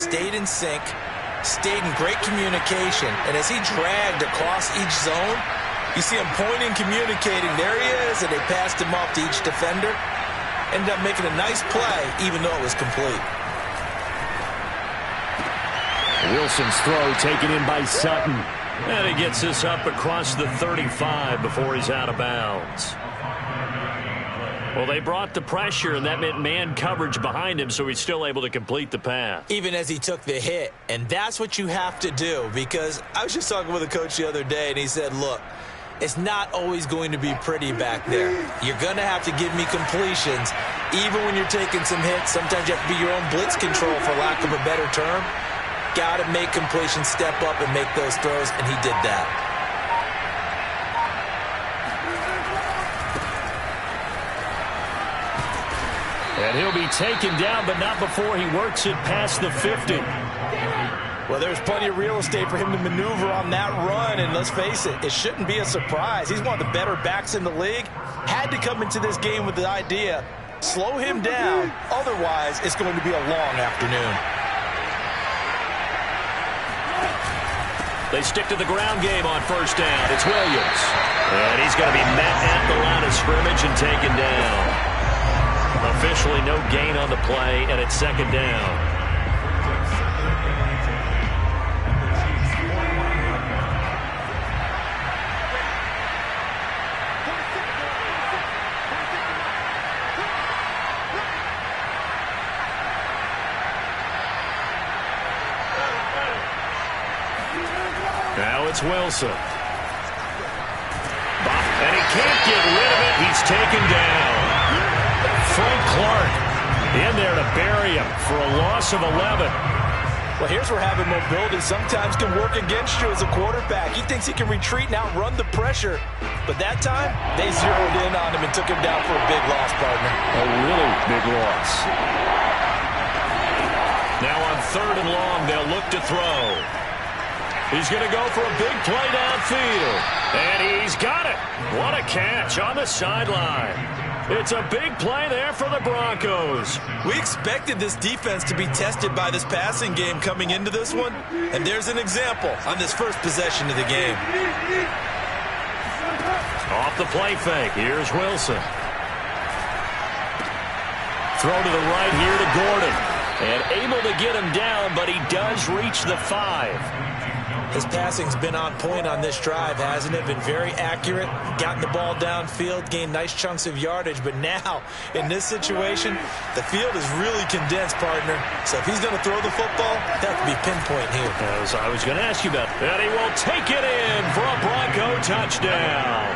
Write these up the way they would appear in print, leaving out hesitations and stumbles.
stayed in sync, stayed in great communication, and as he dragged across each zone, you see him pointing, communicating. There he is, and they passed him off to each defender. Ended up making a nice play, even though it was complete. Wilson's throw taken in by Sutton. And he gets this up across the 35 before he's out of bounds. Well, they brought the pressure, and that meant man coverage behind him, so he's still able to complete the pass. Even as he took the hit, and that's what you have to do, because I was just talking with a coach the other day, and he said, look, it's not always going to be pretty back there. You're going to have to give me completions. Even when you're taking some hits, sometimes you have to be your own blitz control, for lack of a better term. Got to make completions, step up, and make those throws, and he did that. And he'll be taken down, but not before he works it past the 50. Well, there's plenty of real estate for him to maneuver on that run, and let's face it, it shouldn't be a surprise. He's one of the better backs in the league. Had to come into this game with the idea, slow him down, otherwise it's going to be a long afternoon. They stick to the ground game on first down. It's Williams. And he's going to be met at the line of scrimmage and taken down. Officially no gain on the play, and it's second down. Now it's Wilson. And he can't get rid of it. He's taken down. Frank Clark in there to bury him for a loss of 11. Well, here's where having mobility sometimes can work against you as a quarterback. He thinks he can retreat and outrun the pressure. But that time, they zeroed in on him and took him down for a big loss, partner. A really big loss. Now on third and long, they'll look to throw. He's going to go for a big play downfield. And he's got it. What a catch on the sideline. It's a big play there for the Broncos. We expected this defense to be tested by this passing game coming into this one. And there's an example on this first possession of the game. Off the play fake. Here's Wilson. Throw to the right here to Gordon. And able to get him down, but he does reach the 5. His passing's been on point on this drive, hasn't it? Been very accurate, gotten the ball downfield, gained nice chunks of yardage. But now, in this situation, the field is really condensed, partner. So if he's going to throw the football, that have to be pinpoint here. As I was going to ask you about. And he will take it in for a Bronco touchdown.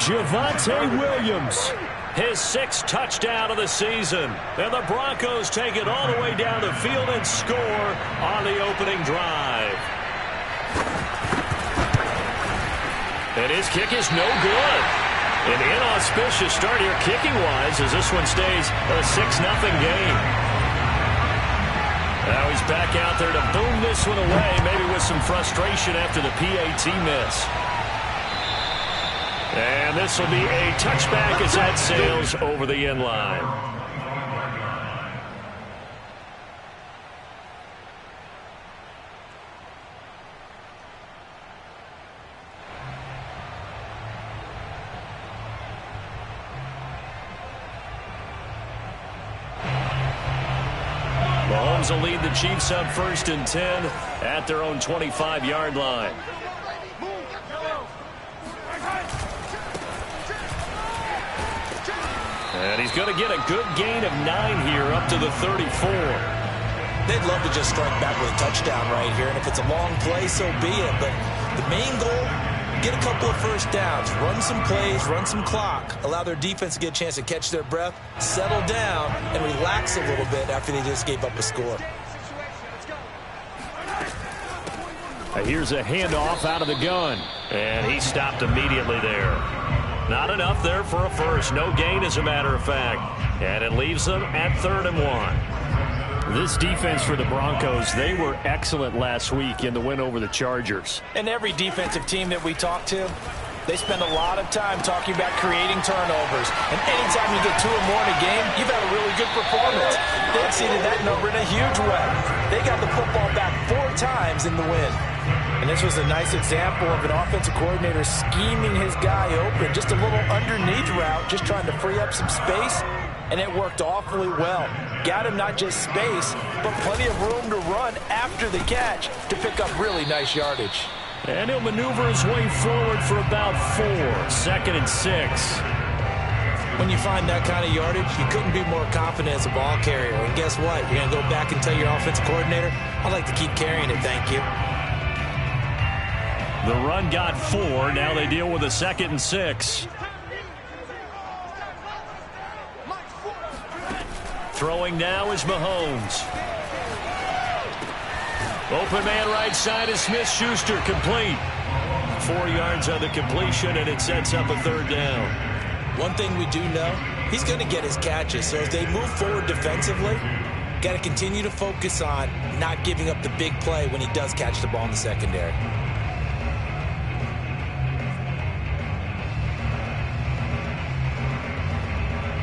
Javonte Williams, his 6th touchdown of the season. And the Broncos take it all the way down the field and score on the opening drive. And his kick is no good. An inauspicious start here kicking-wise as this one stays a 6-0 game. Now he's back out there to boom this one away, maybe with some frustration after the PAT miss. And this will be a touchback as that sails over the end line. Mahomes will lead the Chiefs up 1st and 10 at their own 25-yard line. And he's going to get a good gain of 9 here up to the 34. They'd love to just strike back with a touchdown right here, and if it's a long play, so be it. But the main goal, get a couple of first downs, run some plays, run some clock, allow their defense to get a chance to catch their breath, settle down, and relax a little bit after they just gave up a score. Here's a handoff out of the gun, and he stopped immediately there. Not enough there for a first. No gain, as a matter of fact. And it leaves them at 3rd and 1. This defense for the Broncos, they were excellent last week in the win over the Chargers. And every defensive team that we talk to, They spend a lot of time talking about creating turnovers. And anytime you get 2 or more in a game, you've had a really good performance. They exceeded that number in a huge way. They got the football back 4 times in the win. And this was a nice example of an offensive coordinator scheming his guy open. Just a little underneath route, just trying to free up some space. And it worked awfully well. Got him not just space, but plenty of room to run after the catch to pick up really nice yardage. And he'll maneuver his way forward for about 4. 2nd and 6. When you find that kind of yardage, you couldn't be more confident as a ball carrier. And guess what? You're going to go back and tell your offensive coordinator, I'd like to keep carrying it, thank you. The run got 4. Now they deal with a 2nd and 6. Throwing now is Mahomes. Open man right side is Smith-Schuster, complete. 4 yards on the completion, and it sets up a 3rd down. One thing we do know, he's going to get his catches. So as they move forward defensively, got to continue to focus on not giving up the big play when he does catch the ball in the secondary.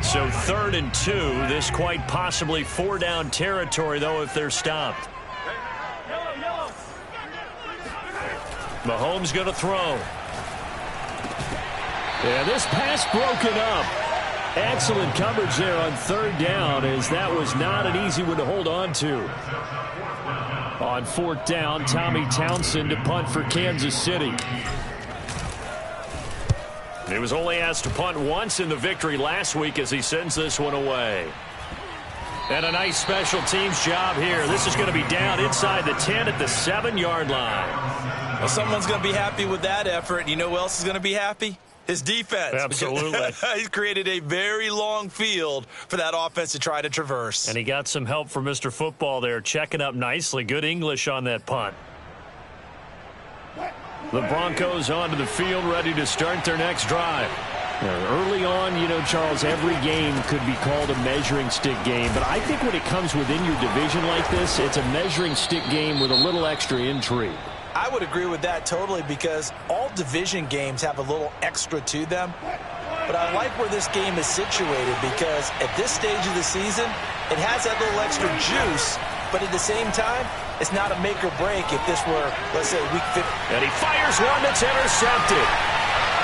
So 3rd and 2. This quite possibly 4-down territory, though, if they're stopped. Mahomes going to throw. Yeah, this pass broken up. Excellent coverage there on 3rd down, as that was not an easy one to hold on to. On 4th down, Tommy Townsend to punt for Kansas City. He was only asked to punt once in the victory last week as he sends this one away. And a nice special teams job here. This is going to be down inside the 10 at the 7-yard line. Well, someone's going to be happy with that effort. You know who else is going to be happy? His defense. Absolutely. He's created a very long field for that offense to try to traverse. And he got some help from Mr. Football there, checking up nicely. Good English on that punt. The Broncos onto the field, ready to start their next drive. Early on, you know, Charles, every game could be called a measuring stick game. But I think when it comes within your division like this, it's a measuring stick game with a little extra intrigue. I would agree with that totally, because all division games have a little extra to them. But I like where this game is situated, because at this stage of the season, it has that little extra juice. But at the same time, it's not a make or break if this were, let's say, week 50. And he fires one that's intercepted.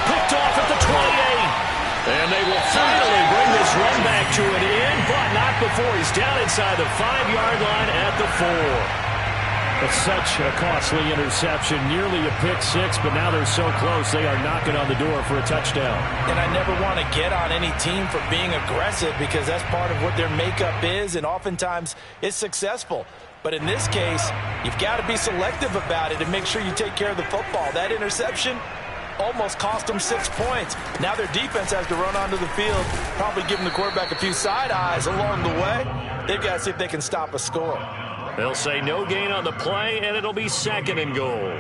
Picked off at the 28. And they will finally bring this run back to an end, but not before he's down inside the 5-yard line at the 4. It's such a costly interception, nearly a pick six, but now they're so close they are knocking on the door for a touchdown. And I never want to get on any team for being aggressive, because that's part of what their makeup is, and oftentimes it's successful. But in this case, you've got to be selective about it and make sure you take care of the football. That interception almost cost them 6 points. Now their defense has to run onto the field, probably giving the quarterback a few side eyes along the way. They've got to see if they can stop a score. They'll say no gain on the play, and it'll be 2nd and goal.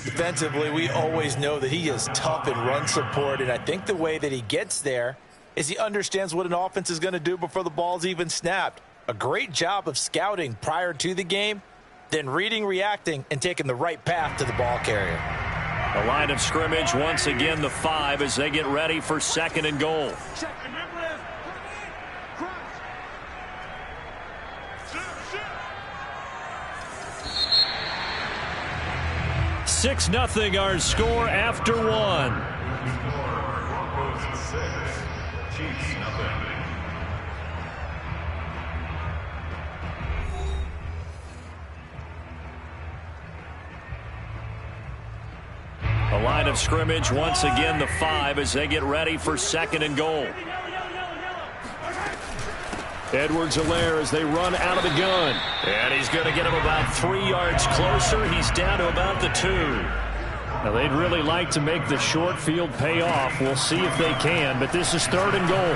Defensively, we always know that he is tough in run support, and I think the way that he gets there is he understands what an offense is going to do before the ball's even snapped. A great job of scouting prior to the game, then reading, reacting, and taking the right path to the ball carrier. The line of scrimmage, once again, the 5 as they get ready for 2nd and goal. 6-0 our score after 1. The line of scrimmage, once again, the 5 as they get ready for 2nd and goal. Edwards-Helaire as they run out of the gun. And he's going to get him about 3 yards closer. He's down to about the 2. Now, they'd really like to make the short field pay off. We'll see if they can, but this is 3rd and goal.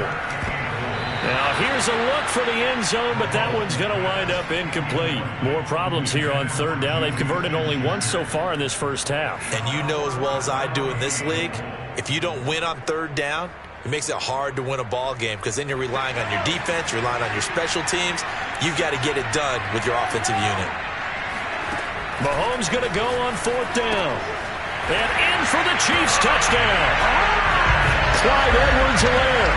Now, here's a look for the end zone, but that one's going to wind up incomplete. More problems here on 3rd down. They've converted only once so far in this first half. And you know as well as I do in this league, if you don't win on 3rd down, it makes it hard to win a ball game, because then you're relying on your defense, you're relying on your special teams. You've got to get it done with your offensive unit. Mahomes going to go on 4th down. And in for the Chiefs touchdown. Clyde Edwards-Helaire,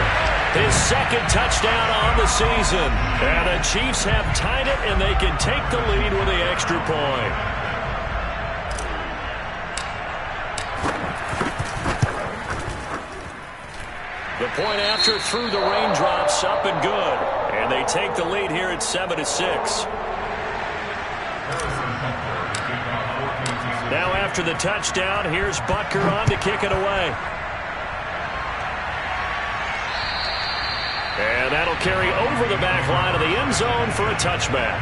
his second touchdown on the season. And the Chiefs have tied it, and they can take the lead with the extra point. The point after through the raindrops, up and good. And they take the lead here at 7-6. Now after the touchdown, here's Butker on to kick it away. And that'll carry over the back line of the end zone for a touchback.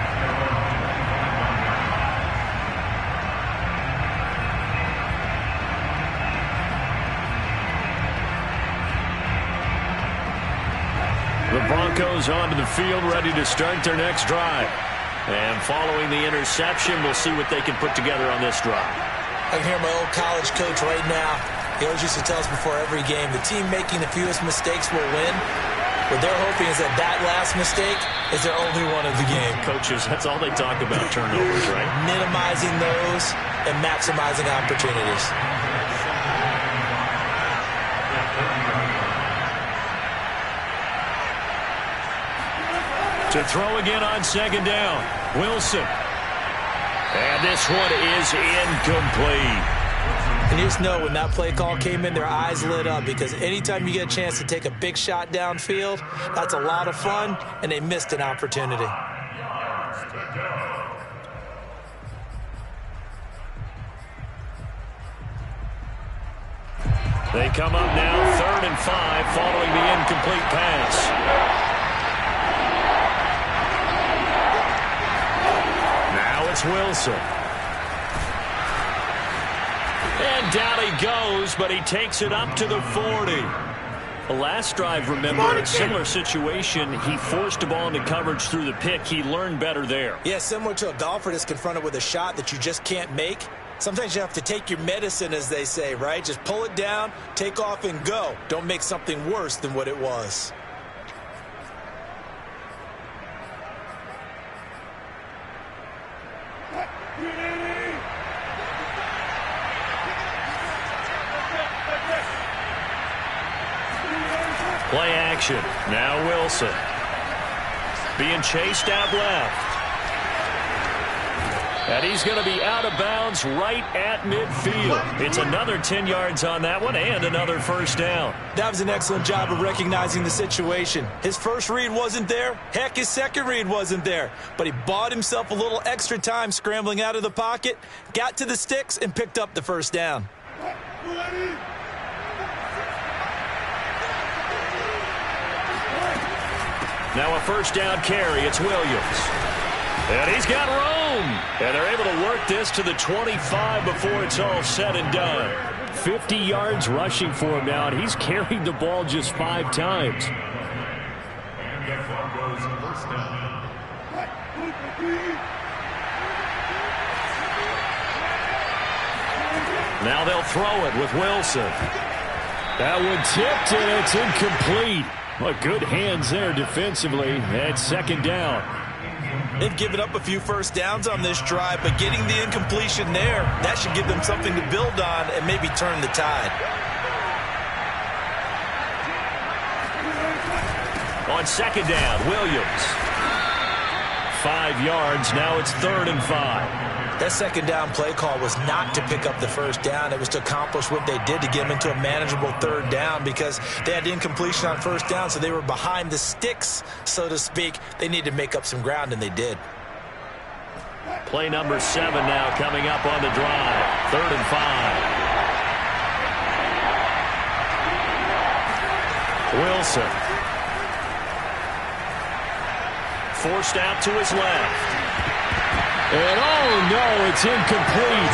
The Broncos onto the field, ready to start their next drive. And following the interception, we'll see what they can put together on this drive. I can hear my old college coach right now. He always used to tell us before every game, the team making the fewest mistakes will win. What they're hoping is that that last mistake is their only one of the game. Coaches, that's all they talk about, turnovers, right? Minimizing those and maximizing opportunities. To throw again on second down, Wilson. And this one is incomplete. And you just know when that play call came in, their eyes lit up, because anytime you get a chance to take a big shot downfield, that's a lot of fun, and they missed an opportunity. They come up now 3rd and 5 following the incomplete pass. It's Wilson. And down he goes, but he takes it up to the 40. The last drive, remember, a similar situation. He forced the ball into coverage through the pick. He learned better there. Yeah, similar to a golfer that's confronted with a shot that you just can't make. Sometimes you have to take your medicine, as they say, right? Just pull it down, take off, and go. Don't make something worse than what it was. Play action. Now Wilson. Being chased out left. And he's going to be out of bounds right at midfield. It's another 10 yards on that one and another first down. That was an excellent job of recognizing the situation. His first read wasn't there. Heck, his second read wasn't there. But he bought himself a little extra time scrambling out of the pocket, got to the sticks, and picked up the first down. Now a first down carry. It's Williams. And he's got room. And they're able to work this to the 25 before it's all said and done. 50 yards rushing for him now, and he's carried the ball just 5 times. Now they'll throw it with Wilson. That one tipped, and it's incomplete. But good hands there defensively at second down. They've given up a few first downs on this drive, but getting the incompletion there, that should give them something to build on and maybe turn the tide. On second down, Williams. 5 yards, now it's 3rd and 5. That second down play call was not to pick up the first down. It was to accomplish what they did to get them into a manageable 3rd down, because they had incompletion on first down, so they were behind the sticks, so to speak. They needed to make up some ground, and they did. Play number 7 now coming up on the drive. 3rd and 5. Wilson. Forced out to his left. And oh no, it's incomplete.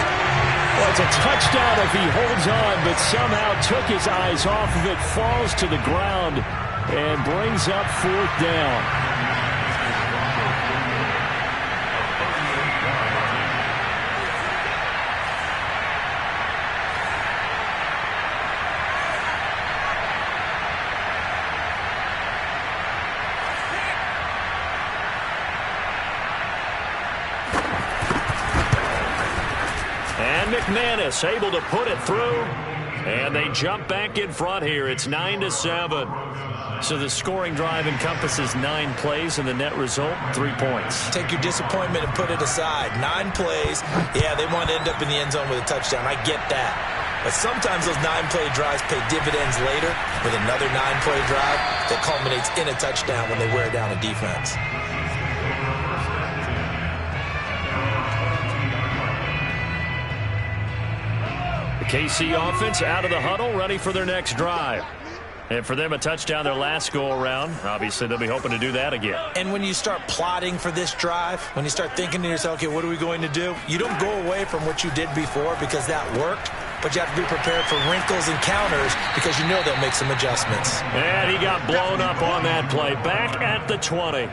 Well, it's a touchdown if he holds on, but somehow took his eyes off of it, falls to the ground, and brings up 4th down. McManus able to put it through. And they jump back in front here. It's 9-7. So the scoring drive encompasses 9 plays, and the net result, 3 points. Take your disappointment and put it aside. 9 plays. Yeah, they want to end up in the end zone with a touchdown. I get that. But sometimes those 9-play drives pay dividends later with another 9-play drive that culminates in a touchdown when they wear down a defense. KC offense out of the huddle, ready for their next drive. And for them, a touchdown their last go-around. Obviously, they'll be hoping to do that again. And when you start plotting for this drive, when you start thinking to yourself, okay, what are we going to do? You don't go away from what you did before because that worked, but you have to be prepared for wrinkles and counters because you know they'll make some adjustments. And he got blown up on that play. Back at the 20.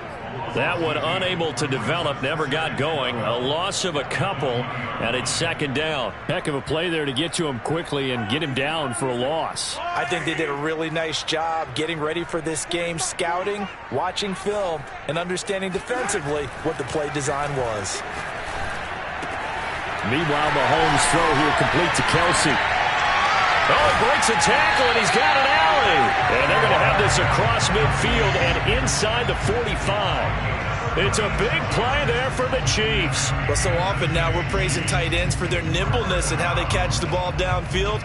That one unable to develop, never got going. A loss of a couple, and it's second down. Heck of a play there to get to him quickly and get him down for a loss. I think they did a really nice job getting ready for this game, scouting, watching film, and understanding defensively what the play design was. Meanwhile, Mahomes' throw here complete to Kelsey. Oh, breaks a tackle, and he's got an alley. And they're going to have this across midfield and inside the 45. It's a big play there for the Chiefs. Well, so often now we're praising tight ends for their nimbleness and how they catch the ball downfield.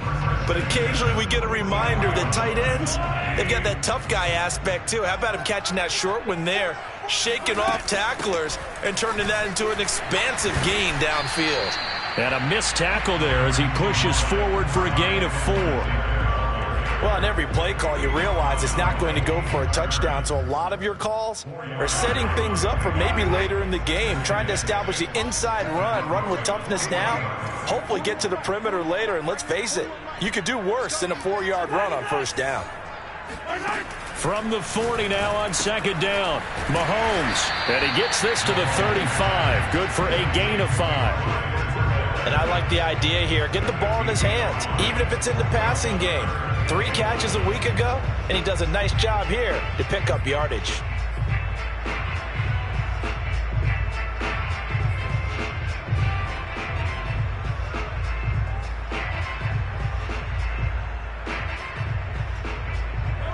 But occasionally we get a reminder that tight ends, they've got that tough guy aspect too. How about him catching that short one there, shaking off tacklers, and turning that into an expansive gain downfield. And a missed tackle there as he pushes forward for a gain of 4. Well, on every play call, you realize it's not going to go for a touchdown, so a lot of your calls are setting things up for maybe later in the game, trying to establish the inside run with toughness now, hopefully get to the perimeter later, and let's face it, you could do worse than a 4-yard run on first down. From the 40 now on second down, Mahomes, and he gets this to the 35, good for a gain of 5. And I like the idea here. Get the ball in his hands, even if it's in the passing game. 3 catches a week ago, and he does a nice job here to pick up yardage.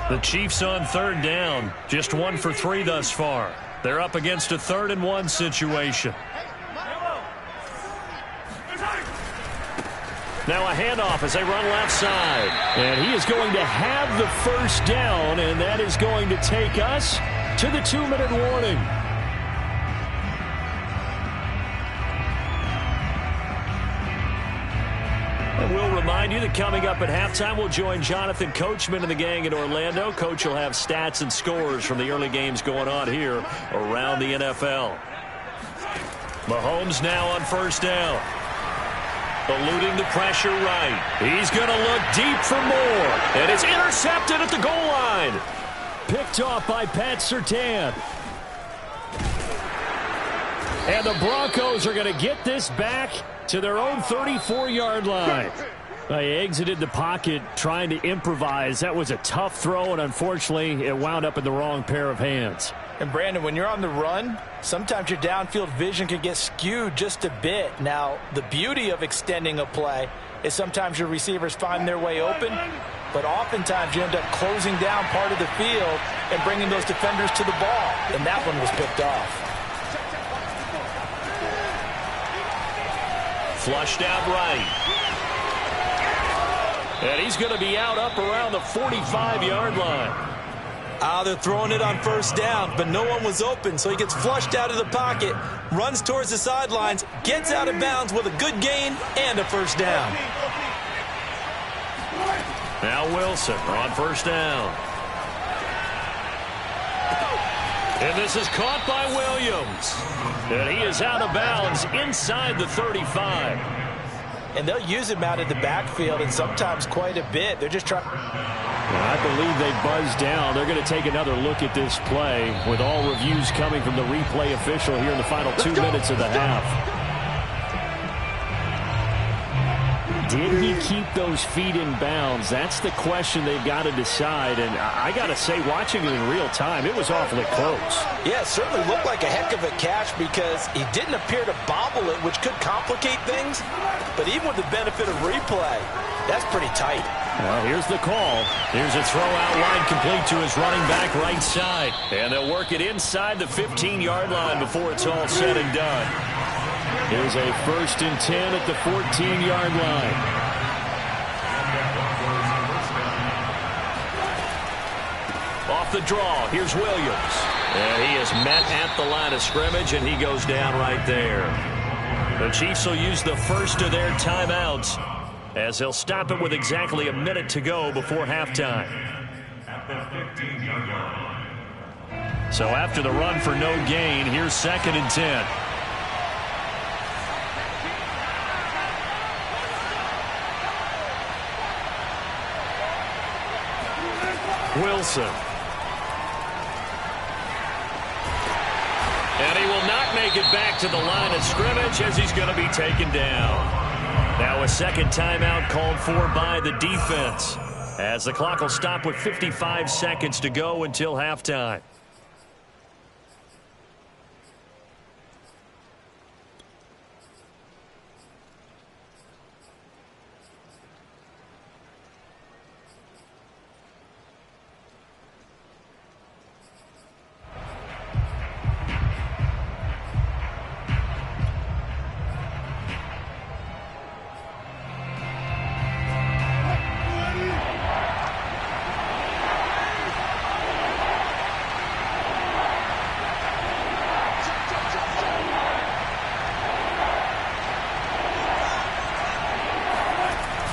The Chiefs on third down, just 1 for 3 thus far. They're up against a 3rd and 1 situation. Now a handoff as they run left side. And he is going to have the first down, and that is going to take us to the 2-minute warning. And we'll remind you that coming up at halftime, we'll join Jonathan Coachman and the gang in Orlando. Coach will have stats and scores from the early games going on here around the NFL. Mahomes now on first down. Eluding the pressure right. He's going to look deep for more. And it's intercepted at the goal line. Picked off by Pat Surtain. And the Broncos are going to get this back to their own 34-yard line. They exited the pocket trying to improvise. That was a tough throw, and unfortunately, it wound up in the wrong pair of hands. And, Brandon, when you're on the run, sometimes your downfield vision can get skewed just a bit. Now, the beauty of extending a play is sometimes your receivers find their way open, but oftentimes you end up closing down part of the field and bringing those defenders to the ball, and that one was picked off. Flushed out right. And he's going to be out up around the 45-yard line. They're throwing it on first down, but no one was open, so he gets flushed out of the pocket, runs towards the sidelines, gets out of bounds with a good gain and a first down. Now Wilson on first down. And this is caught by Williams. And he is out of bounds inside the 35. And they'll use him out of the backfield, and sometimes quite a bit. They're just trying. I believe they buzzed down. They're going to take another look at this play with all reviews coming from the replay official here in the final 2 minutes of the half. did he keep those feet in bounds? That's the question they've got to decide. And I got to say, watching it in real time, it was awfully close. Yeah, it certainly looked like a heck of a catch because he didn't appear to bobble it, which could complicate things. But even with the benefit of replay, that's pretty tight. Well, here's the call. Here's a throw out line complete to his running back right side. And they'll work it inside the 15-yard line before it's all said and done. Here's a 1st and 10 at the 14-yard line. Off the draw, here's Williams. And he is met at the line of scrimmage, and he goes down right there. The Chiefs will use the first of their timeouts as they'll stop it with exactly a minute to go before halftime. So after the run for no gain, here's 2nd and 10. Wilson. And he will not make it back to the line of scrimmage as he's going to be taken down. Now a second timeout called for by the defense as the clock will stop with 55 seconds to go until halftime.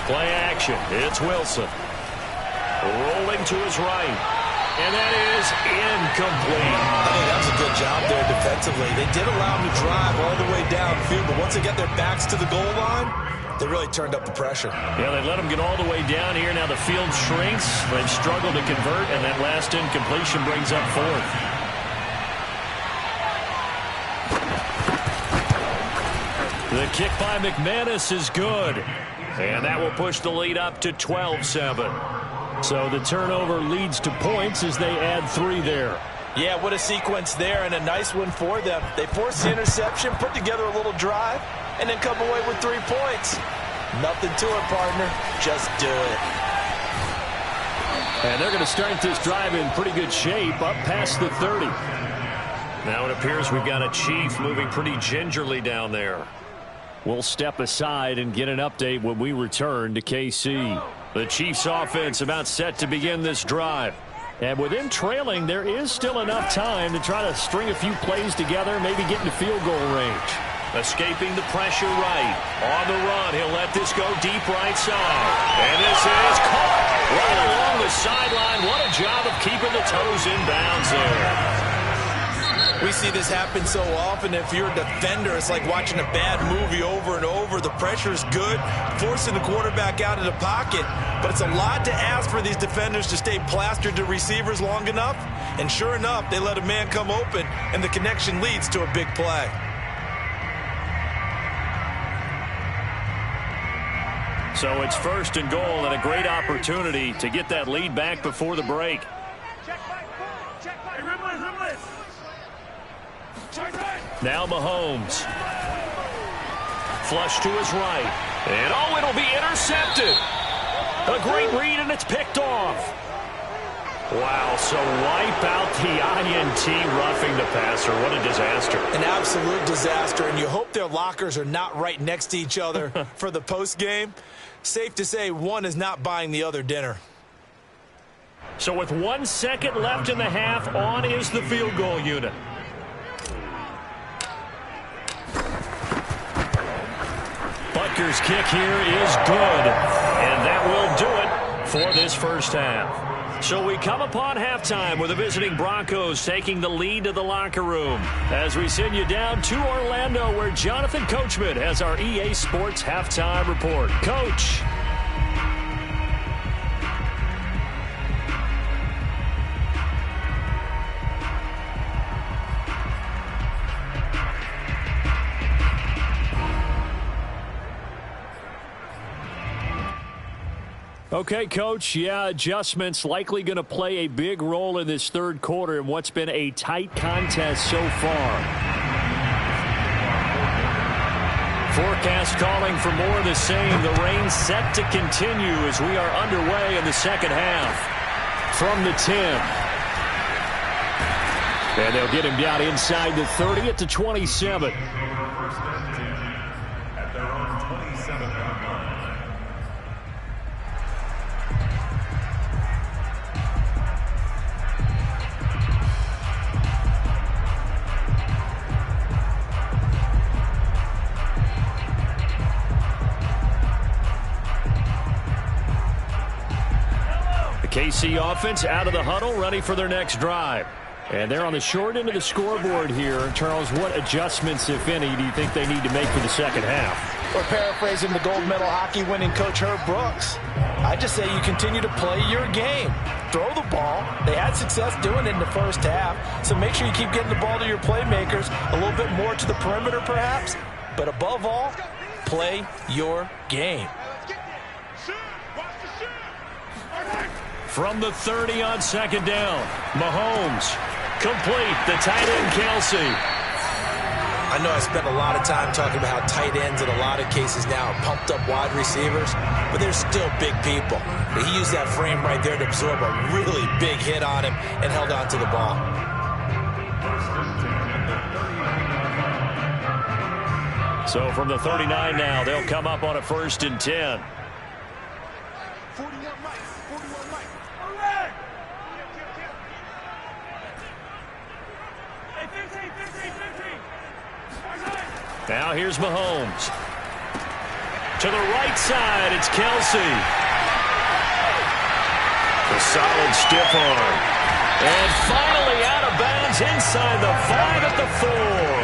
Play action. It's Wilson. Rolling to his right. And that is incomplete. Hey, that was a good job there defensively. They did allow him to drive all the way downfield, but once they get their backs to the goal line, they really turned up the pressure. Yeah, they let him get all the way down here. Now the field shrinks. They've struggled to convert, and that last incompletion brings up 4th. The kick by McManus is good. And that will push the lead up to 12-7. So the turnover leads to points as they add 3 there. Yeah, what a sequence there, and a nice one for them. They forced the interception, put together a little drive, and then come away with 3 points. Nothing to it, partner. Just do it. And they're going to start this drive in pretty good shape, up past the 30. Now it appears we've got a Chief moving pretty gingerly down there. We'll step aside and get an update when we return to KC. The Chiefs offense about set to begin this drive. And with him trailing, there is still enough time to try to string a few plays together, maybe get into field goal range. Escaping the pressure right. On the run, he'll let this go deep right side. And this is caught right along the sideline. What a job of keeping the toes in bounds there. We see this happen so often. If you're a defender, it's like watching a bad movie over and over. The pressure is good, forcing the quarterback out of the pocket. But it's a lot to ask for these defenders to stay plastered to receivers long enough. And sure enough, they let a man come open, and the connection leads to a big play. So it's 1st and goal and a great opportunity to get that lead back before the break. Now Mahomes. Flush to his right. And oh, it'll be intercepted. A great read, and it's picked off. Wow, so wipe out the INT roughing the passer. What a disaster. An absolute disaster, and you hope their lockers are not right next to each other for the postgame. Safe to say one is not buying the other dinner. So with 1 second left in the half, on is the field goal unit. Butker's kick here is good, and that will do it for this first half. So we come upon halftime with the visiting Broncos taking the lead to the locker room as we send you down to Orlando, where Jonathan Coachman has our EA Sports halftime report. Coach. Okay, Coach, yeah, adjustments likely going to play a big role in this third quarter in what's been a tight contest so far. Forecast calling for more of the same. The rain set to continue as we are underway in the second half. From the 10. And they'll get him down inside the 30 at the 27. KC offense out of the huddle, ready for their next drive. And they're on the short end of the scoreboard here. Charles, what adjustments, if any, do you think they need to make for the second half? Or paraphrasing the gold medal hockey winning coach Herb Brooks, I just say you continue to play your game. Throw the ball. They had success doing it in the first half, so make sure you keep getting the ball to your playmakers, a little bit more to the perimeter perhaps, but above all, play your game. From the 30 on second down, Mahomes complete, the tight end Kelsey. I know I spent a lot of time talking about how tight ends in a lot of cases now are pumped up wide receivers, but they're still big people. He used that frame right there to absorb a really big hit on him and held on to the ball. So from the 39 now, they'll come up on a 1st and 10. Now here's Mahomes. To the right side, it's Kelsey. The solid stiff arm. And finally out of bounds inside the 5 at the 4.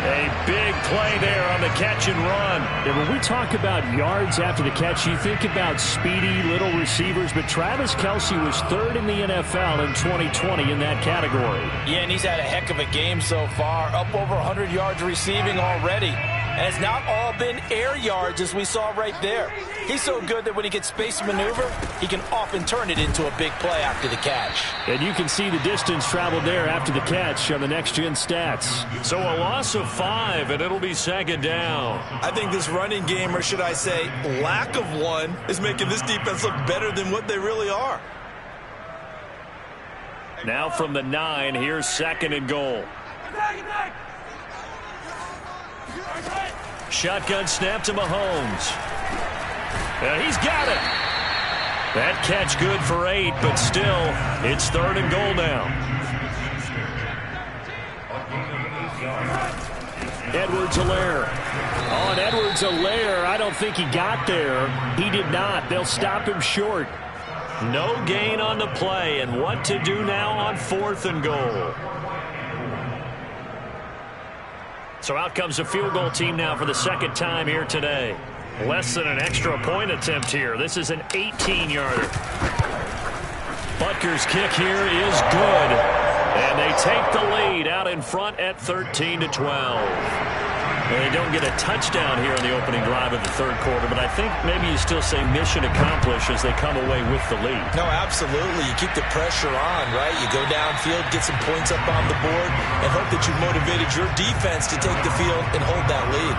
A big play there on the catch and run. And when we talk about yards after the catch, you think about speedy little receivers, but Travis Kelsey was 3rd in the NFL in 2020 in that category. Yeah, and he's had a heck of a game so far, up over 100 yards receiving already. And it's not all been air yards as we saw right there. He's so good that when he gets space to maneuver, he can often turn it into a big play after the catch. And you can see the distance traveled there after the catch on the next-gen stats. So a loss of 5, and it'll be second down. I think this running game, or should I say lack of one, is making this defense look better than what they really are. Now from the 9, here's 2nd and goal. Shotgun snap to Mahomes. He's got it. That catch good for 8, but still, it's 3rd and goal now. Edwards-Helaire. On Edwards-Helaire, I don't think he got there. He did not. They'll stop him short. No gain on the play, and what to do now on 4th and goal. So out comes the field goal team now for the second time here today. Less than an extra point attempt here. This is an 18-yarder. Butker's kick here is good. And they take the lead out in front at 13-12. They don't get a touchdown here in the opening drive of the third quarter, but I think maybe you still say mission accomplished as they come away with the lead. No, absolutely. You keep the pressure on, right? You go downfield, get some points up on the board, and hope that you've motivated your defense to take the field and hold that lead.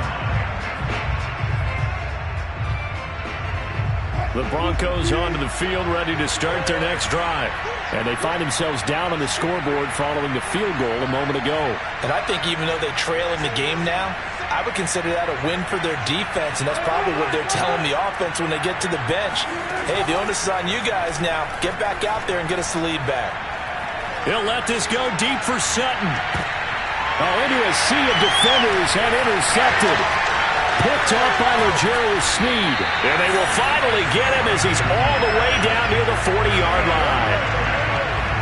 The Broncos onto the field, ready to start their next drive. And they find themselves down on the scoreboard following the field goal a moment ago. And I think even though they trail in the game now, I would consider that a win for their defense, and that's probably what they're telling the offense when they get to the bench. Hey, the onus is on you guys now. Get back out there and get us the lead back. He'll let this go deep for Sutton. Oh, into a sea of defenders and intercepted. Picked off by L'Jarius Sneed. And they will finally get him as he's all the way down near the 40-yard line.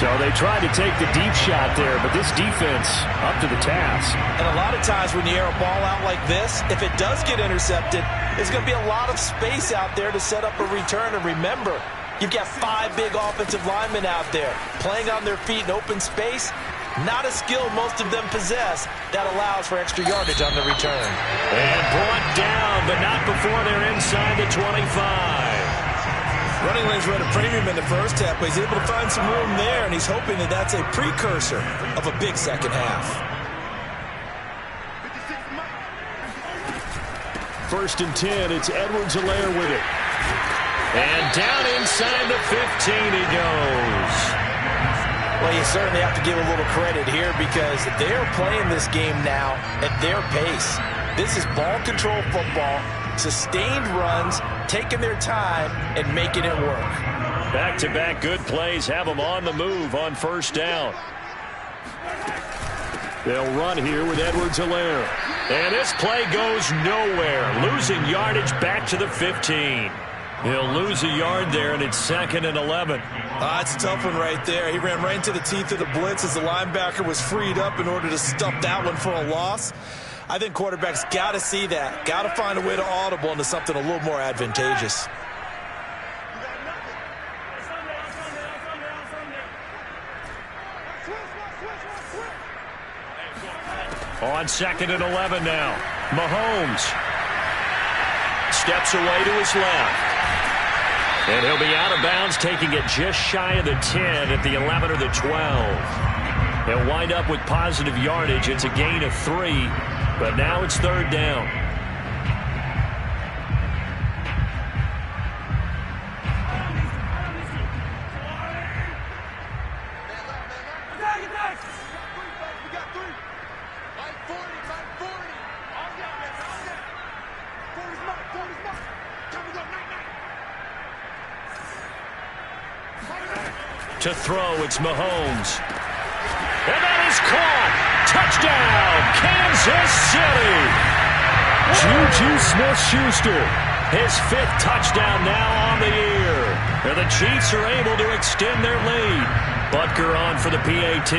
So they tried to take the deep shot there, but this defense up to the task. And a lot of times when you air a ball out like this, if it does get intercepted, there's going to be a lot of space out there to set up a return. And remember, you've got 5 big offensive linemen out there playing on their feet in open space. Not a skill most of them possess that allows for extra yardage on the return. And brought down, but not before they're inside the 25. Running lanes were at a premium in the first half, but he's able to find some room there, and he's hoping that that's a precursor of a big second half. First and 10, it's Edwards-Helaire with it. And down inside the 15 he goes. Well, you certainly have to give a little credit here because they're playing this game now at their pace. This is ball control football, sustained runs, taking their time, and making it work. Back-to-back good plays have them on the move on first down. They'll run here with Edwards-Helaire. And this play goes nowhere, losing yardage back to the 15. He'll lose a yard there, and it's 2nd and 11. It's a tough one right there. He ran right into the teeth of the blitz as the linebacker was freed up in order to stuff that one for a loss. I think quarterbacks got to see that, got to find a way to audible into something a little more advantageous. On 2nd and 11 now. Mahomes steps away to his left. And he'll be out of bounds, taking it just shy of the 10 at the 11 or the 12. He'll wind up with positive yardage. It's a gain of 3, but now it's 3rd down. To throw, it's Mahomes. And that is caught. Touchdown, Kansas City. Juju Smith-Schuster. His 5th touchdown now on the year. And the Chiefs are able to extend their lead. Butker on for the PAT.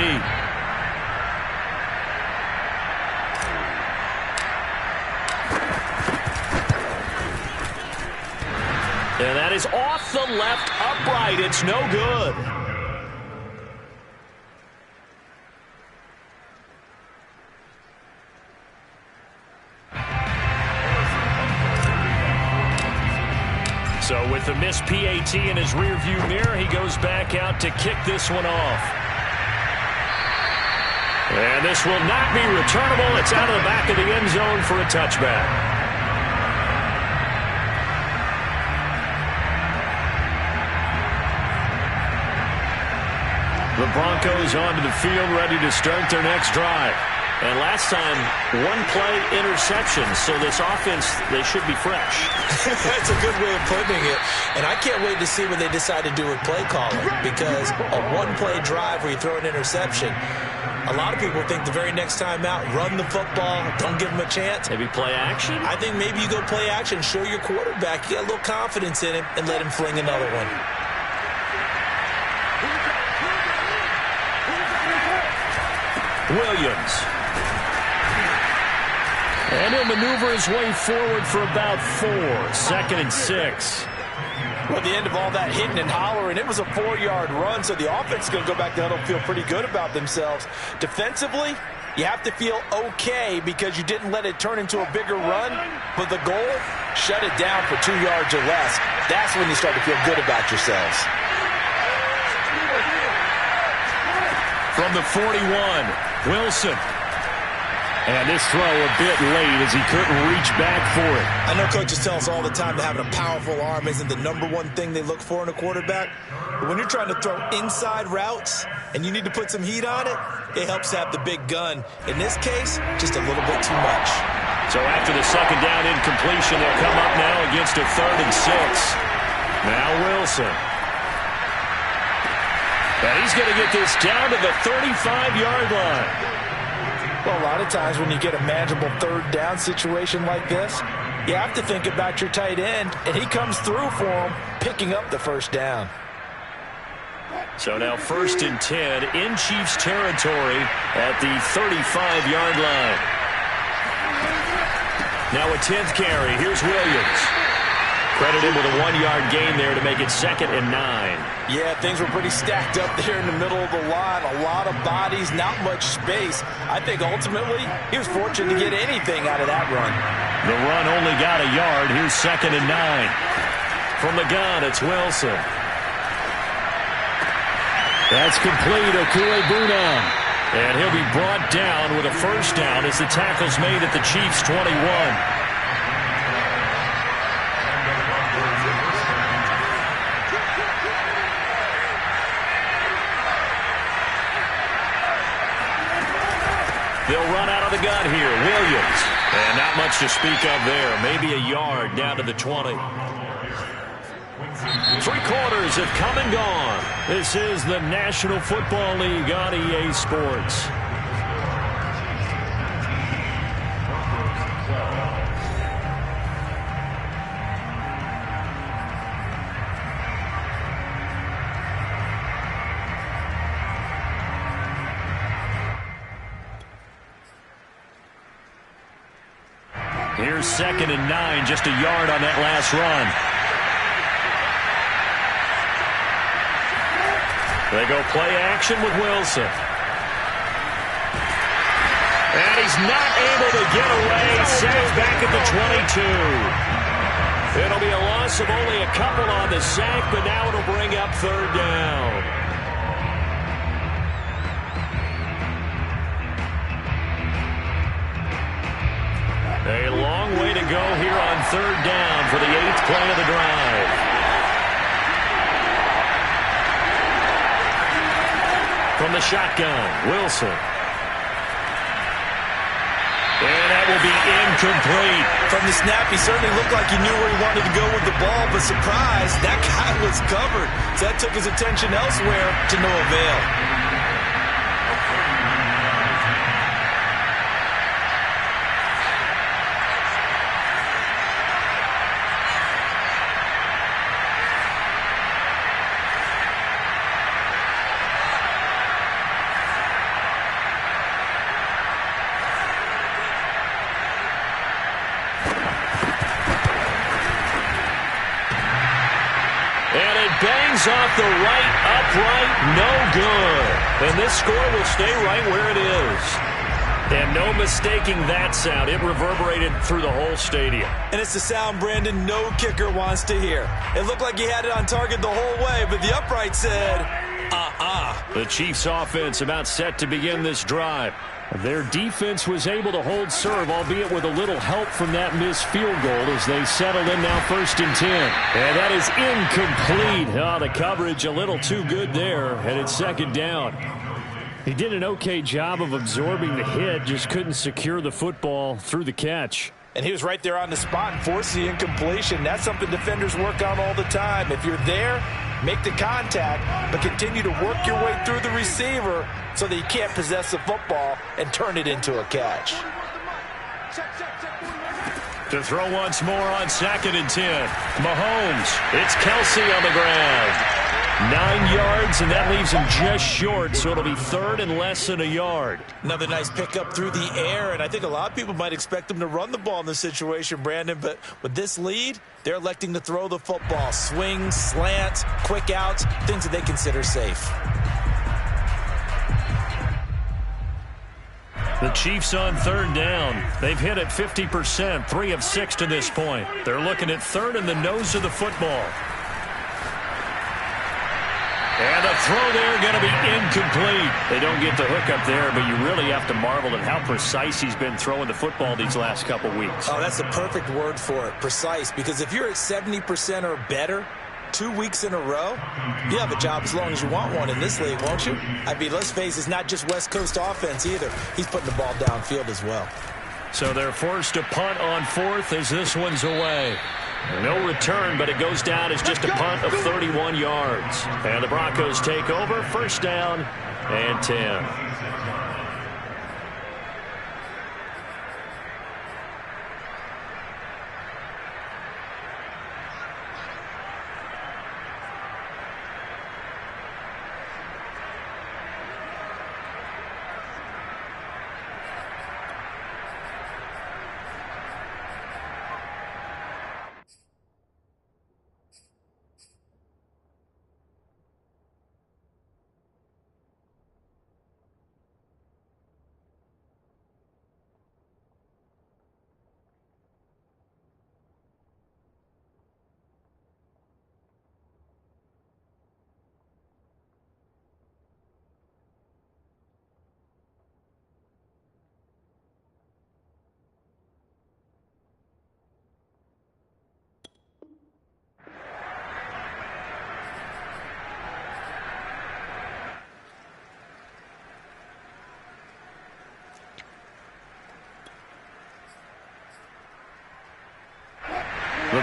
And that is off the left upright. It's no good. So with the missed PAT in his rearview mirror, he goes back out to kick this one off. And this will not be returnable. It's out of the back of the end zone for a touchback. The Broncos onto the field, ready to start their next drive. And last time, 1-play interception, so this offense, they should be fresh. That's a good way of putting it. And I can't wait to see what they decide to do with play calling, because a 1-play drive where you throw an interception, a lot of people think the very next time out, run the football, don't give them a chance. Maybe play action? I think maybe you go play action, show your quarterback, you got a little confidence in him, and let him fling another one. Williams. And he'll maneuver his way forward for about 4. 2nd and 6. Well, at the end of all that hitting and hollering, it was a 4-yard run, so the offense is going to go back down and feel pretty good about themselves. Defensively, you have to feel okay because you didn't let it turn into a bigger run, but the goal, shut it down for 2 yards or less. That's when you start to feel good about yourselves. From the 41, Wilson. And this throw a bit late as he couldn't reach back for it. I know coaches tell us all the time that having a powerful arm isn't the #1 thing they look for in a quarterback. But when you're trying to throw inside routes and you need to put some heat on it, it helps to have the big gun. In this case, just a little bit too much. So after the 2nd down incompletion, they'll come up now against a 3rd and 6. Now Wilson. And he's going to get this down to the 35-yard line. Well, a lot of times when you get a manageable 3rd down situation like this, you have to think about your tight end, and he comes through for him, picking up the 1st down. So now 1st and 10 in Chiefs territory at the 35-yard line. Now a 10th carry. Here's Williams. Credited with a 1-yard gain there to make it 2nd and 9. Yeah, things were pretty stacked up there in the middle of the line. A lot of bodies, not much space. I think ultimately he was fortunate to get anything out of that run. The run only got a yard. Here's 2nd and 9. From the gun, it's Wilson. That's complete. Okuegbunam. And he'll be brought down with a first down as the tackle's made at the Chiefs' 21. They'll run out of the gun here. Williams. And not much to speak of there. Maybe a yard down to the 20. 3 quarters have come and gone. This is the National Football League on EA Sports. Here's 2nd and 9, just a yard on that last run. They go play action with Wilson. And he's not able to get away. Sacked back at the 22. It'll be a loss of only a couple on the sack, but now it'll bring up 3rd down. A long way to go here on 3rd down for the 8th play of the drive. From the shotgun, Wilson. And that will be incomplete. From the snap, he certainly looked like he knew where he wanted to go with the ball, but surprise, that guy was covered. So that took his attention elsewhere to no avail. Bangs off the right upright, no good. And this score will stay right where it is. And no mistaking that sound. It reverberated through the whole stadium. And it's the sound Brandon no kicker wants to hear. It looked like he had it on target the whole way, but the upright said, The Chiefs offense about set to begin this drive. Their defense was able to hold serve, albeit with a little help from that missed field goal as they settled in now 1st and 10. And that is incomplete. Oh, the coverage a little too good there, and it's 2nd down. He did an okay job of absorbing the hit, just couldn't secure the football through the catch. and he was right there on the spot and forced the incompletion. That's something defenders work on all the time. If you're there, make the contact, but continue to work your way through the receiver so that you can't possess the football and turn it into a catch. To throw once more on 2nd and 10. Mahomes. It's Kelsey on the ground. 9 yards, and that leaves him just short, so it'll be 3rd and less than a yard. Another nice pickup through the air, and I think a lot of people might expect him to run the ball in this situation, Brandon, but with this lead, they're electing to throw the football. Swings, slants, quick outs, things that they consider safe. The Chiefs on 3rd down. They've hit it 50%, 3 of 6 to this point. They're looking at 3rd and the nose of the football. And the throw there going to be incomplete. They don't get the hook up there, but you really have to marvel at how precise he's been throwing the football these last couple weeks. Oh, that's the perfect word for it, precise, because if you're at 70% or better 2 weeks in a row, you have a job as long as you want one in this league, won't you? I mean, let's face it, it's not just West Coast offense either. He's putting the ball downfield as well. So they're forced to punt on 4th as this one's away. No return, but it goes down as just a punt of 31 yards. And the Broncos take over, 1st down and 10.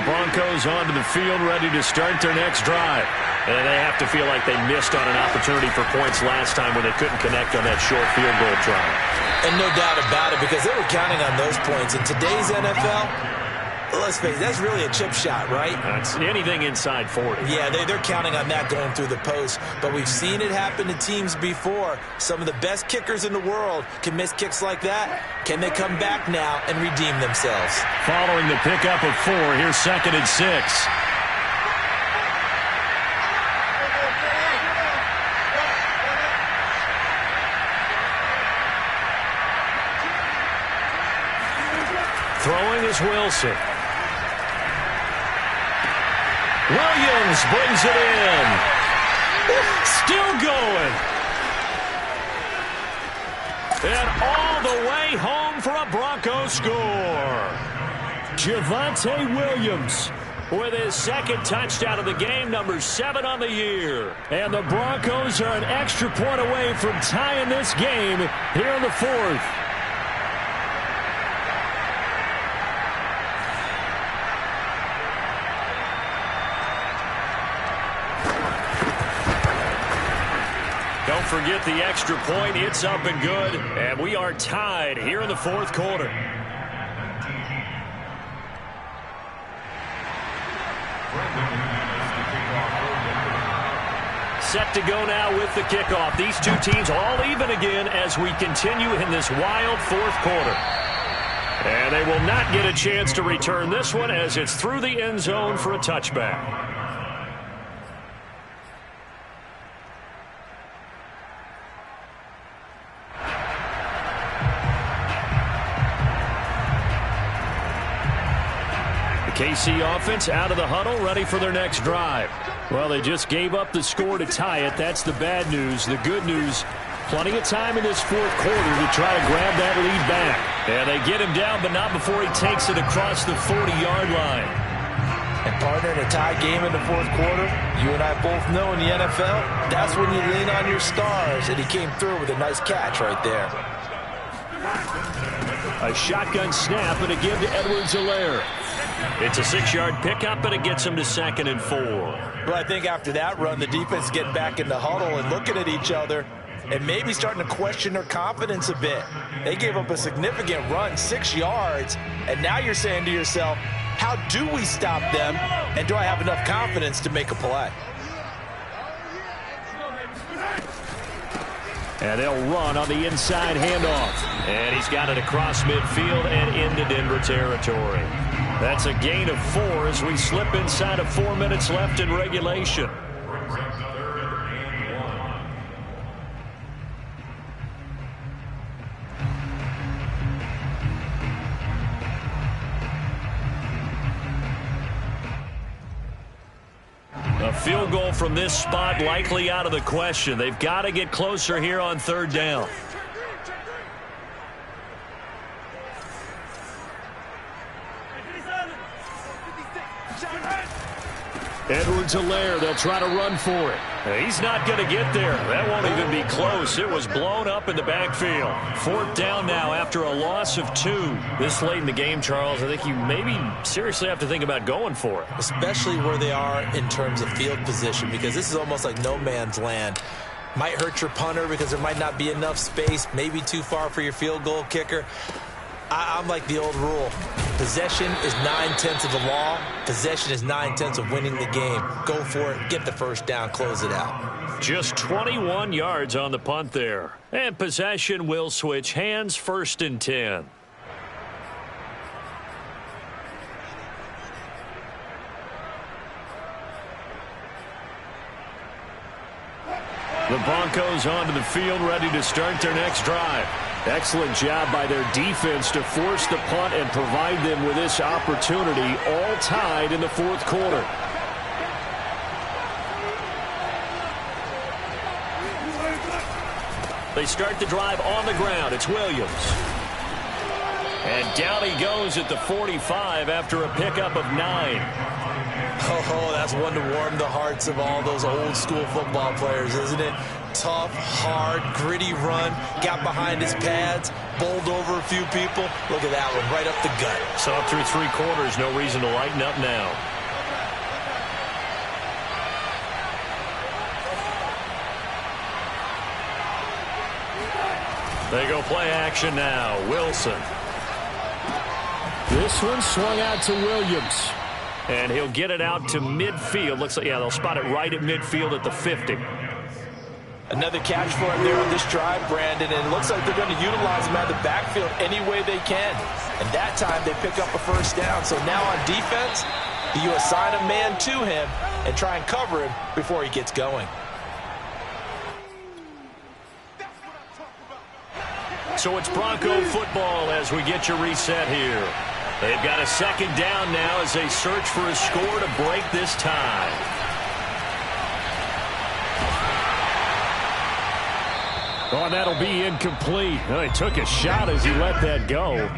Broncos onto the field, ready to start their next drive. And they have to feel like they missed on an opportunity for points last time when they couldn't connect on that short field goal try. And no doubt about it, because they were counting on those points. In today's NFL, let's face it, that's really a chip shot, right? That's anything inside 40. Yeah, they're counting on that going through the post. But we've seen it happen to teams before. Some of the best kickers in the world can miss kicks like that. Can they come back now and redeem themselves? Following the pickup of 4, here's 2nd and 6. Throwing is Wilson. Williams brings it in. Still going. And all the way home for a Broncos score. Javonte Williams with his 2nd touchdown of the game, number 7 on the year. And the Broncos are an extra point away from tying this game here in the 4th. Don't forget the extra point. It's up and good. And we are tied here in the 4th quarter. Set to go now with the kickoff. These two teams all even again as we continue in this wild 4th quarter. And they will not get a chance to return this one as it's through the end zone for a touchback. KC offense out of the huddle, ready for their next drive. Well, they just gave up the score to tie it. That's the bad news. The good news, plenty of time in this 4th quarter to try to grab that lead back. And they get him down, but not before he takes it across the 40-yard line. And partner, in a tie game in the 4th quarter, you and I both know in the NFL, that's when you lean on your stars. And he came through with a nice catch right there. A shotgun snap and a give to Edwards-Helaire. It's a 6-yard pickup, and it gets him to 2nd and 4. Well, I think after that run, the defense is getting back in the huddle and looking at each other and maybe starting to question their confidence a bit. They gave up a significant run, 6 yards, and now you're saying to yourself, how do we stop them, and do I have enough confidence to make a play? And they'll run on the inside handoff. And he's got it across midfield and into Denver territory. That's a gain of 4 as we slip inside of 4 minutes left in regulation. A field goal from this spot likely out of the question. They've got to get closer here on 3rd down. Edwards-Helaire, they'll try to run for it. He's not going to get there. That won't even be close. It was blown up in the backfield. 4th down now after a loss of 2. This late in the game, Charles, I think you maybe seriously have to think about going for it. Especially where they are in terms of field position, because this is almost like no man's land. Might hurt your punter because there might not be enough space, maybe too far for your field goal kicker. I'm like the old rule. Possession is 9/10 of the law. Possession is 9/10 of winning the game. Go for it. Get the 1st down. Close it out. Just 21 yards on the punt there. And possession will switch hands, 1st and 10. The Broncos onto the field, ready to start their next drive. Excellent job by their defense to force the punt and provide them with this opportunity, all tied in the 4th quarter. They start the drive on the ground. It's Williams. And down he goes at the 45 after a pickup of 9. Oh, that's one to warm the hearts of all those old school football players, isn't it? tough, hard, gritty run. Got behind his pads, bowled over a few people. Look at that one, right up the gut. So up through 3 quarters, no reason to lighten up now. They go play action now. Wilson. This one swung out to Williams. And he'll get it out to midfield. Looks like, yeah, they'll spot it right at midfield at the 50. Another catch for him there on this drive, Brandon, and it looks like they're going to utilize him out of the backfield any way they can. And that time they pick up a first down. So now on defense, you assign a man to him and try and cover him before he gets going. So it's Bronco football as we get your reset here. They've got a second down now as they search for a score to break this tie. Oh, that'll be incomplete. Oh, he took a shot as he let that go.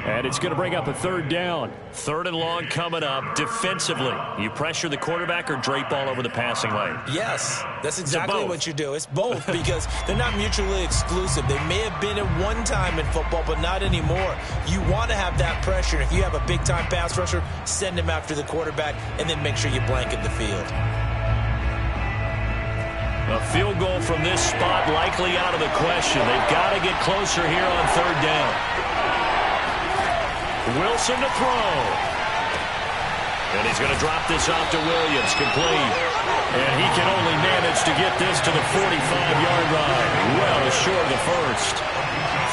And it's going to bring up a third down. 3rd and long coming up. Defensively, you pressure the quarterback or drape all over the passing lane? Yes, that's exactly what you do. It's both because they're not mutually exclusive. They may have been at one time in football, but not anymore. You want to have that pressure. If you have a big-time pass rusher, send him after the quarterback, and then make sure you blanket the field. A field goal from this spot likely out of the question. They've got to get closer here on 3rd down. Wilson to throw. And he's going to drop this off to Williams. Complete. And he can only manage to get this to the 45-yard line. Well short of the first.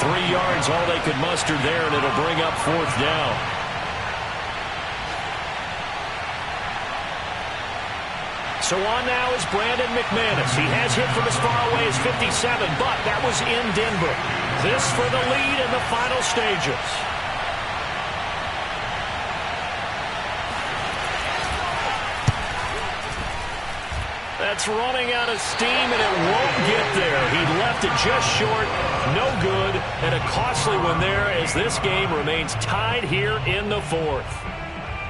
3 yards all they could muster there, and it'll bring up 4th down. So on now is Brandon McManus. He has hit from as far away as 57, but that was in Denver. This for the lead in the final stages. That's running out of steam, and it won't get there. He left it just short, no good, and a costly one there as this game remains tied here in the 4th.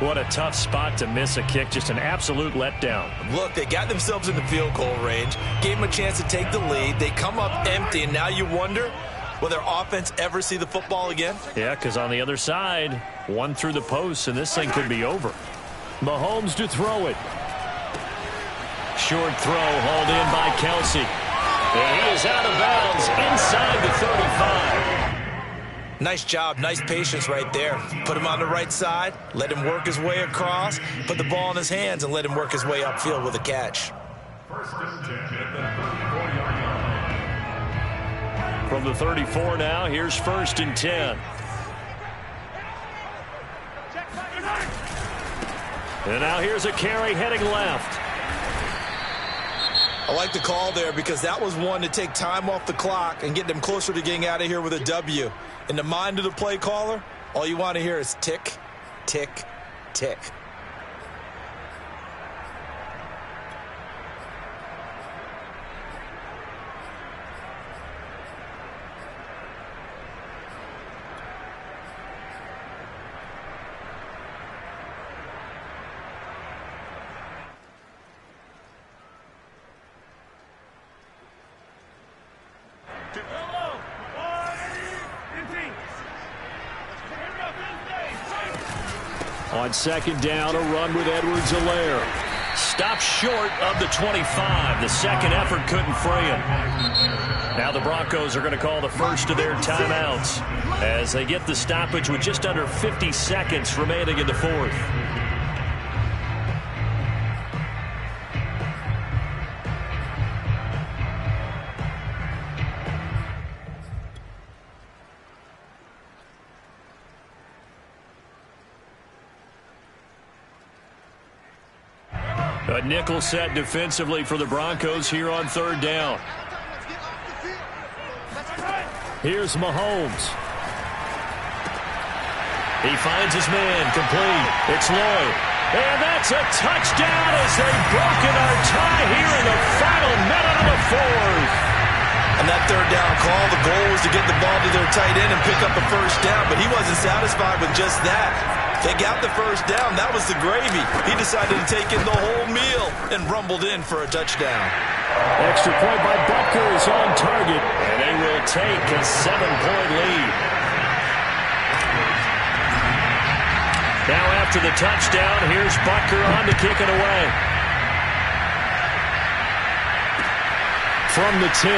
What a tough spot to miss a kick. Just an absolute letdown. Look, they got themselves in the field goal range, gave them a chance to take the lead. They come up empty, and now you wonder, will their offense ever see the football again? Yeah, because on the other side, one through the post, and this thing could be over. Mahomes to throw it. Short throw hauled in by Kelsey. And he is out of bounds inside the 35. Nice job, nice patience right there. Put him on the right side, let him work his way across, put the ball in his hands, and let him work his way upfield with a catch. From the 34 now, here's 1st and 10. And now here's a carry heading left. I like the call there because that was one to take time off the clock and get them closer to getting out of here with a W. In the mind of the play caller, all you want to hear is tick, tick, tick. On 2nd down, a run with Edwards-Helaire. Stopped short of the 25. The second effort couldn't free him. Now the Broncos are going to call the first of their timeouts as they get the stoppage with just under 50 seconds remaining in the 4th. A nickel set defensively for the Broncos here on 3rd down. Here's Mahomes. He finds his man, complete. It's Lloyd. And that's a touchdown as they've broken our tie here in the final minute of the 4th. And that 3rd down call, the goal was to get the ball to their tight end and pick up a first down, but he wasn't satisfied with just that. They got the first down. That was the gravy. He decided to take in the whole meal and rumbled in for a touchdown. Extra point by Butker is on target, and they will take a 7-point lead. Now after the touchdown, here's Butker on to kick it away. From the 10.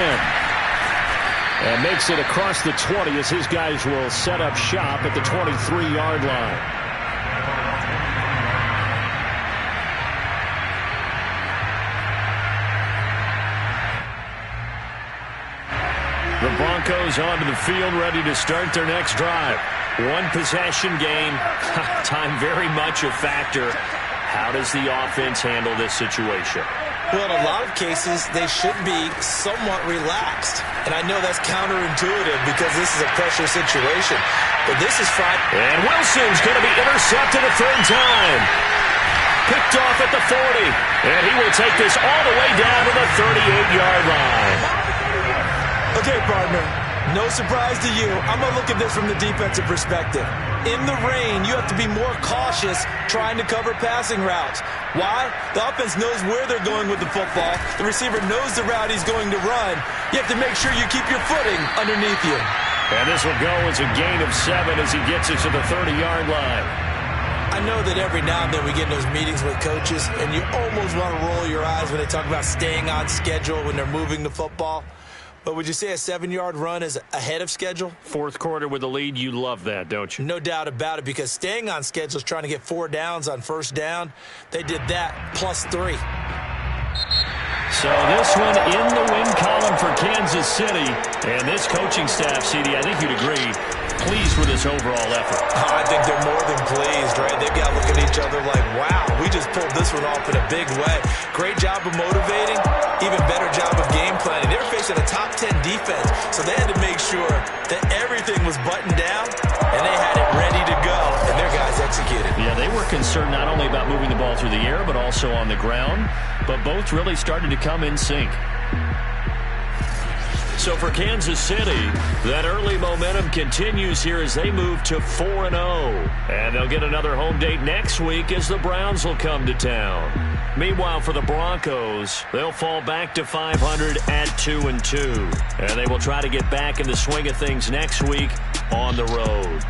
And makes it across the 20 as his guys will set up shop at the 23-yard line. The Broncos onto the field, ready to start their next drive. One possession game. Time very much a factor. How does the offense handle this situation? Well, in a lot of cases, they should be somewhat relaxed. And I know that's counterintuitive because this is a pressure situation. But this is fine. And Wilson's going to be intercepted a third time. Picked off at the 40. And he will take this all the way down to the 38-yard line. Okay, partner. No surprise to you. I'm going to look at this from the defensive perspective. In the rain, you have to be more cautious trying to cover passing routes. Why? The offense knows where they're going with the football. The receiver knows the route he's going to run. You have to make sure you keep your footing underneath you. And this will go as a gain of 7 as he gets it to the 30-yard line. I know that every now and then we get in those meetings with coaches, and you almost want to roll your eyes when they talk about staying on schedule when they're moving the football. But would you say a 7-yard run is ahead of schedule? Fourth quarter with the lead, you love that, don't you? No doubt about it, because staying on schedule is trying to get 4 downs on first down. They did that plus 3. So this one in the win column for Kansas City. And this coaching staff, CD, I think you'd agree, pleased with this overall effort. I think they're more than pleased, right? They've got to look at each other like, wow, we just pulled this one off in a big way. Great job of motivating, even better job of game planning. They were facing a top 10 defense, so they had to make sure that everything was buttoned down, and they had it ready to go, and their guys executed. Yeah, they were concerned not only about moving the ball through the air, but also on the ground, but both really started to come in sync. So for Kansas City, that early momentum continues here as they move to 4-0. And they'll get another home date next week as the Browns will come to town. Meanwhile, for the Broncos, they'll fall back to 500 at 2-2. And they will try to get back in the swing of things next week on the road.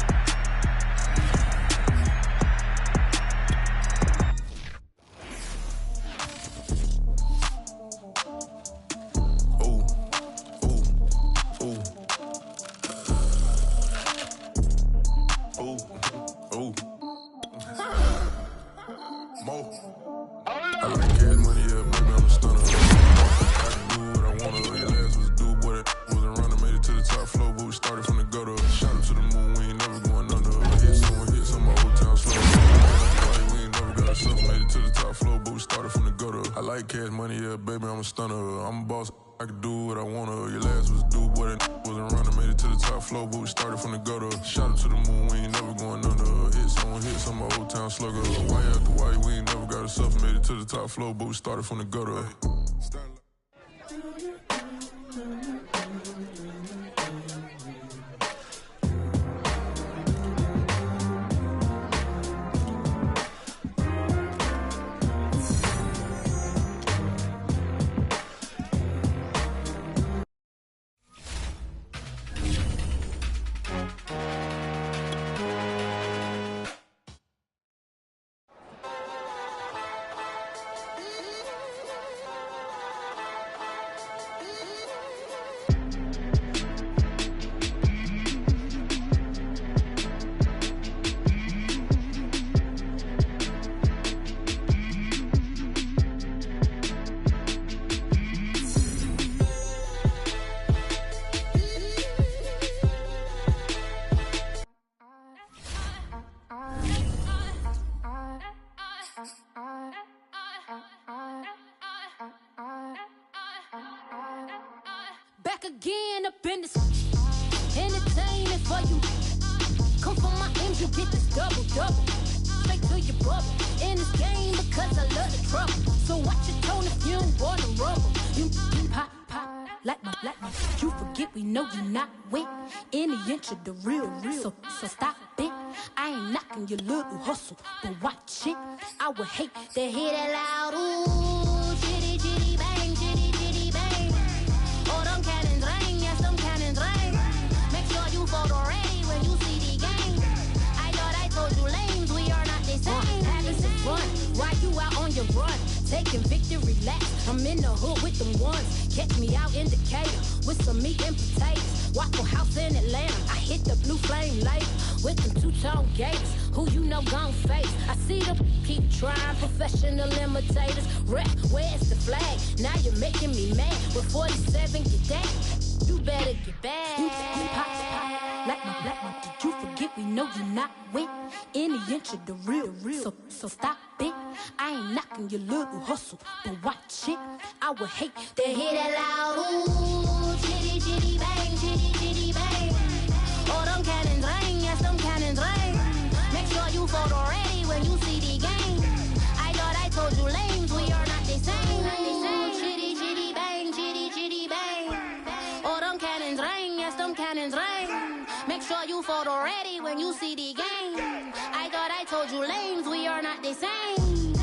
Flow, but we started from the gutter. Again up in this entertainment for you. Come for my ends, you get this double. Straight to your bubble. In this game because I love the trouble. So watch your tone if you don't want to rumble. You pop like my You forget we know you not with any inch of the real. So stop it. I ain't knocking your little hustle, but watch it. I would hate to hear that loud ooh, chitty chitty bang, chitty chitty bang. Oh, them cannons ring, yes, them cannons ring. Make sure you photo ready when you see the game. I thought I told you lames, we are not the same. Having some fun while you out on your run, taking victory laps. I'm in the hood with them ones. Catch me out in Decatur with some meat and potatoes. Waffle House in Atlanta. I hit the blue flame later with them two-tone gators. Who you know gon' face? I see them keep trying, professional imitators. Rep, where's the flag? Now you're making me mad. With 47, get that. You better get back. You pop, like my. Did you forget we know you not with any inch of the real. So stop it. I ain't knocking your little hustle, but watch it. I would hate to hear that loud ooh, chitty chitty bang, chitty chitty bang. Oh, them cannons ring, yes, them cannons ring. Make sure you photo ready when you see the game. I thought I told you lames, we are not the same. Chitty chitty bang, chitty chitty bang. Oh, them cannons ring, yes, them cannons ring. Make sure you photo ready when you see the game. I thought I told you lames, we are not the same.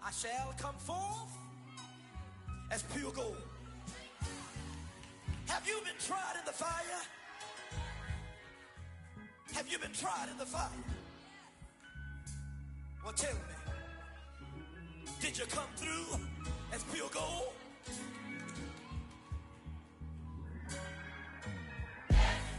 I shall come forth as pure gold. Have you been tried in the fire? Have you been tried in the fire? Well, tell me, did you come through as pure gold?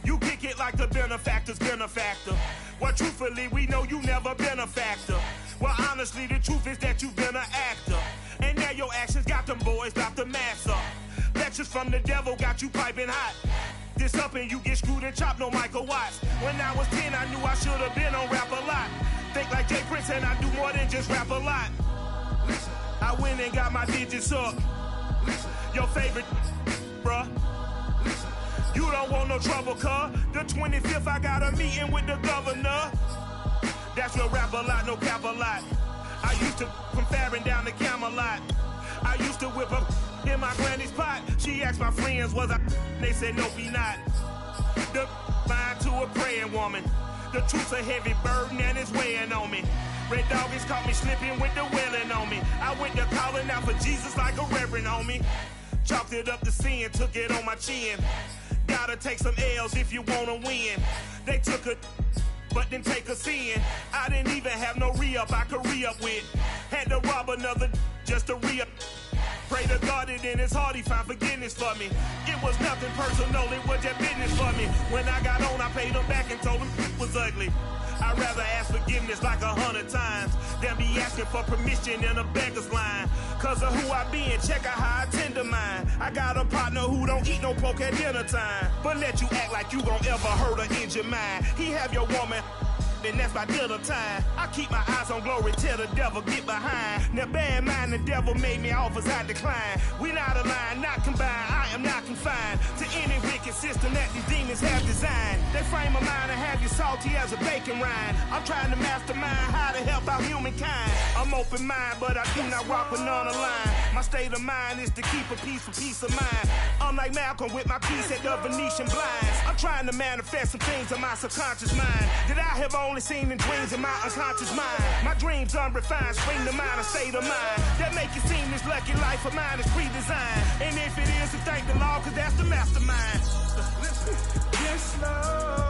You kick it like the benefactor's benefactor. Well, truthfully, we know you never been a factor. Well, honestly, the truth is that you've been an actor. And now your actions got them boys dropped the mask up. Lectures from the devil got you piping hot. This up and you get screwed and chopped, no Michael Watts. When I was 10, I knew I should have been on Rap a Lot. Think like Jay Prince and I do more than just rap a lot. I went and got my digits up. Your favorite, bruh. You don't want no trouble, cuz. The 25th, I got a meeting with the governor. That's real rap a lot, no cap a lot. I used to from Farron down to Camelot. I used to whip up in my granny's pot. She asked my friends, was I? They said, no, be not. The line to a praying woman. The truth's a heavy burden and it's weighing on me. Red Doggies caught me slipping with the wailing on me. I went to calling out for Jesus like a reverend on me. Chalked it up to sin, took it on my chin. Gotta take some L's if you wanna win. They took a but didn't take a sin. I didn't even have no re-up I could re-up with. Had to rob another just to re-up. Pray to God that in his heart he found forgiveness for me. It was nothing personal, it was just business for me. When I got on, I paid him back and told him it was ugly. I'd rather ask forgiveness like 100 times than be asking for permission in a beggar's line. Cause of who I be and check out how I tend to mine. I got a partner who don't eat no pork at dinner time, but let you act like you gon' ever hurt or injure mine. He have your woman, and that's my dinner time. I keep my eyes on glory till the devil get behind. Now bear in mind the devil made me offers I decline. We not aligned, not combined, I am not confined to any wicked system that these demons have designed. They frame a mind and have you salty as a bacon rind. I'm trying to mastermind how to help out humankind. I'm open mind, but I do not rock with none aligned. My state of mind is to keep a peaceful peace of mind. I'm like Malcolm with my piece at the Venetian blinds. I'm trying to manifest some things in my subconscious mind that I have only seen in dreams in my unconscious mind. My dreams unrefined, spring to mind, a state of mind that make it seem this lucky life of mine is pre-designed. And if it is, then thank the Lord, cause that's the mastermind. Yes, Lord.